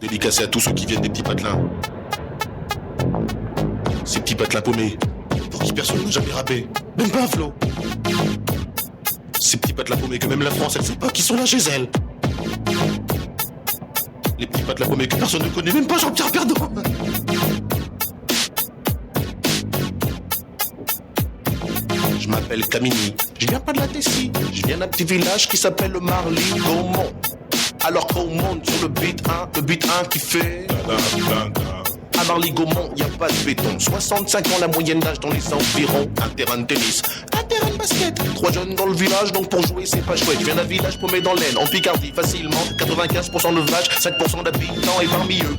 Dédicacé à tous ceux qui viennent des petits patelins. Ces petits patelins paumés, pour qui personne n'a jamais rappé, même pas un flow. Ces petits patelins paumés que même la France, elle sait pas qui sont là chez elle. Les petits patelins paumés que personne ne connaît, même pas Jean-Pierre Perdon. Je m'appelle Camini, je viens pas de la Tessie, je viens d'un petit village qui s'appelle Marly-Gaumont. Alors qu'on monte sur le beat 1 qui fait... À Marly-Gaumont, y a pas de béton. 65 ans la moyenne d'âge dans les environs. Un terrain de tennis, un terrain de basket. 3 jeunes dans le village, donc pour jouer c'est pas chouette. Je viens d'un village paumé dans l'Aisne, en Picardie, facilement. 95% de vaches, 5% d'habitants et parmi eux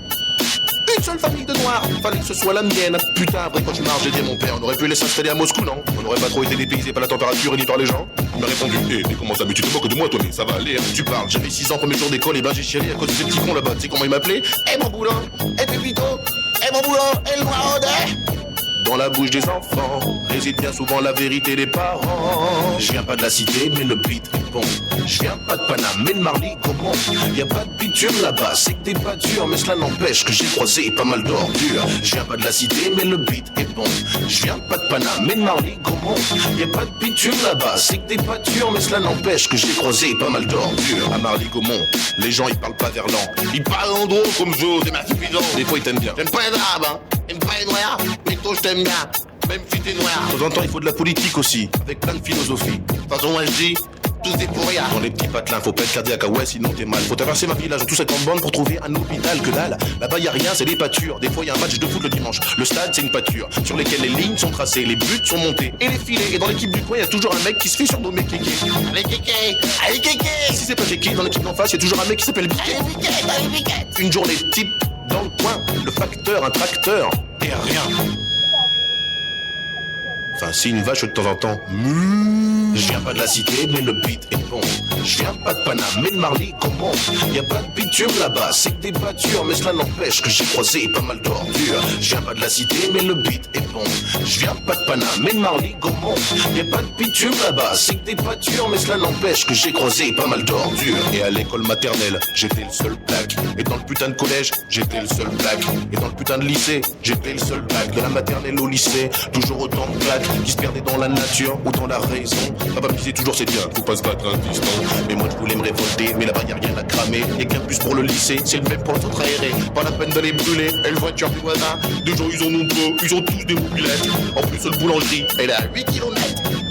une seule famille de noirs, fallait que ce soit la mienne. Putain, après quand je marche, j'ai dit à mon père, on aurait pu les s'installer à Moscou, non? On n'aurait pas trop été dépaysé par la température et ni par les gens. Il m'a répondu, mais comment ça, mais tu te moques de moi toi, mais ça va aller, hein. Tu parles, j'avais 6 ans premier jour d'école, et ben j'ai chialé à cause de ces petits cons là-bas. Tu sais comment ils m'appelaient? Eh mon boulot, eh Pépito, eh mon boulot, eh le noir dans la bouche des enfants réside bien souvent la vérité des parents. Je viens pas de la cité, mais le beat est bon. Je viens pas de Paname, mais de Marly-Gaumont. Y a pas de bitume là-bas, c'est que t'es pas dur, mais cela n'empêche que j'ai croisé pas mal d'ordures. Je viens pas de la cité, mais le beat est bon. Je viens pas de Paname, mais de Marly-Gaumont. Y a pas de bitume là-bas, c'est que t'es pas dur, mais cela n'empêche que j'ai croisé pas mal d'ordures. À Marly-Gaumont, les gens ils parlent pas verlan. Ils parlent en drôle comme Joe, c'est ma suffisant. Des fois ils t'aiment bien. J'aime pas les arabes, hein. J'aime pas les noirs, mais toi je t'aime bien. Même si t'es noir. De temps en temps il faut de la politique aussi, avec plein de philosophie. De toute façon moi je dis, tous des pour rien. Dans les petits patelins, faut pas être cardiaque, ah ouais sinon t'es mal. Faut traverser ma village en tout 50 bandes pour trouver un hôpital, que dalle. Là-bas y a rien, c'est des pâtures. Des fois y a un match de foot le dimanche. Le stade c'est une pâture, sur lesquelles les lignes sont tracées, les buts sont montés et les filets. Et dans l'équipe du coin y a toujours un mec qui se fait surnommer Kéké. Allez Kéké, allez Kéké. Si c'est pas Kéké, dans l'équipe d'en face y a toujours un mec qui s'appelle Biquet. Une journée type dans le coin, le facteur, un tracteur et rien. Enfin, si une vache de temps en temps. Je viens pas de la cité, mais le beat est bon. Je viens pas de Paname, mais de Marly-Gaumont. Y a pas de bitume là-bas, c'est que t'es pas dur, mais cela n'empêche que j'ai croisé pas mal d'ordures. Je viens pas de la cité, mais le beat est bon. Je viens pas de Paname, mais de Marly-Gaumont. Y a pas de bitume là-bas, c'est que t'es pas dur, mais cela n'empêche que j'ai croisé pas mal d'ordures. Et à l'école maternelle, j'étais le seul black. Et dans le putain de collège, j'étais le seul black. Et dans le putain de lycée, j'étais le seul black. De la maternelle au lycée, toujours autant de blacks qui se perdaient dans la nature ou dans la raison. Papa me disait toujours c'est bien, faut pas se battre un piston. Mais moi je voulais me révolter, mais là-bas y'a rien à cramer. Et qu'un bus pour le lycée, c'est le même pour l'autre aéré. Pas la peine d'aller brûler, et le voiture du voisin. Des gens ils en ont pas, ils ont tous des mobilettes. En plus la boulangerie, elle est à 8 km.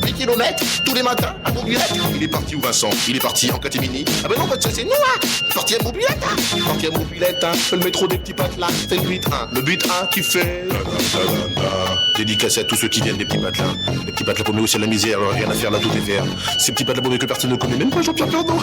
8 km, tous les matins, à mobilette. Il est parti où Vincent? Il est parti en catimini. Ah ben non, ça c'est nous, hein. Parti à mobilette, hein. Parti à mobilette, hein. Le métro des petits patelins, c'est le beat 1. Le beat 1 qui fait... Dédicacé à tous ceux qui viennent des petits patelins. Les petits patelins paumés aussi à la misère, alors rien à faire là, tout est vert. Ces petits patelins paumés que personne ne connaît, même pas Jean-Pierre Perdon.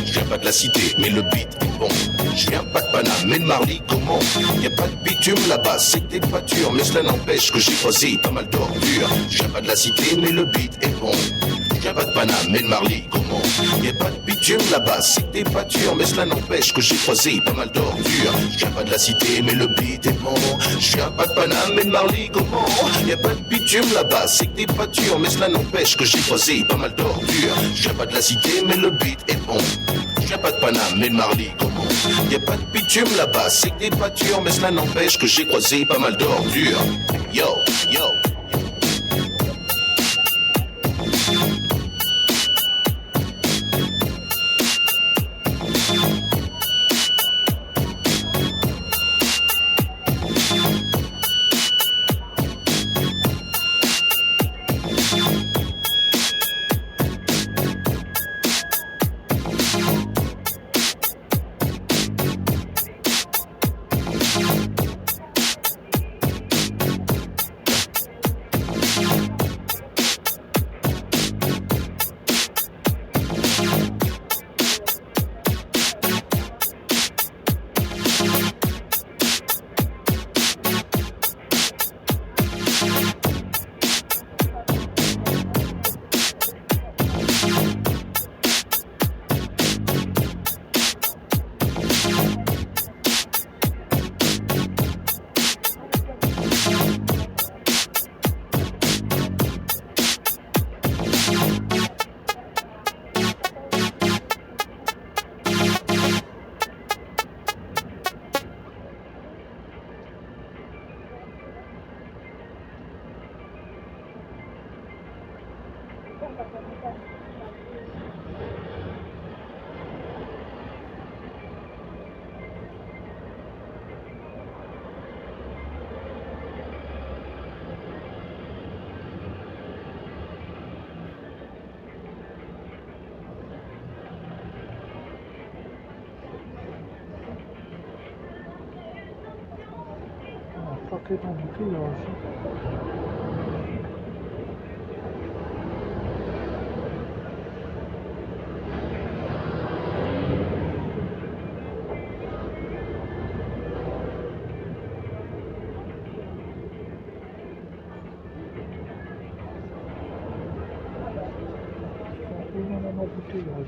Je viens pas de la cité, mais le beat est bon. Je viens pas de Paname, mais de Marly-Gaumont. Y a pas de bitume là-bas, c'est que t'es pas dur, mais cela n'empêche que j'ai croisé pas mal d'ordures. Je viens pas de la cité, mais le beat est bon. Je viens pas de Paname, mais de Marly-Gaumont. Y a pas de bitume là-bas, c'est que t'es pas dur, mais cela n'empêche que j'ai croisé pas mal d'ordures. Je viens pas de la cité, mais le beat est bon. Je viens pas de Paname, mais de Marly-Gaumont. Y a pas de bitume là-bas, c'est que t'es pas dur, mais cela n'empêche que j'ai croisé pas mal d'ordures. Je viens pas de la cité, mais le beat est bon. Je viens pas de Paname, mais de Marly-Gaumont. Y a pas de bitume là-bas, c'est que t'es pas dur, mais cela n'empêche que j'ai croisé pas mal d'ordures. Yo, yo. paquet d'embouteillage. Un embouteillage.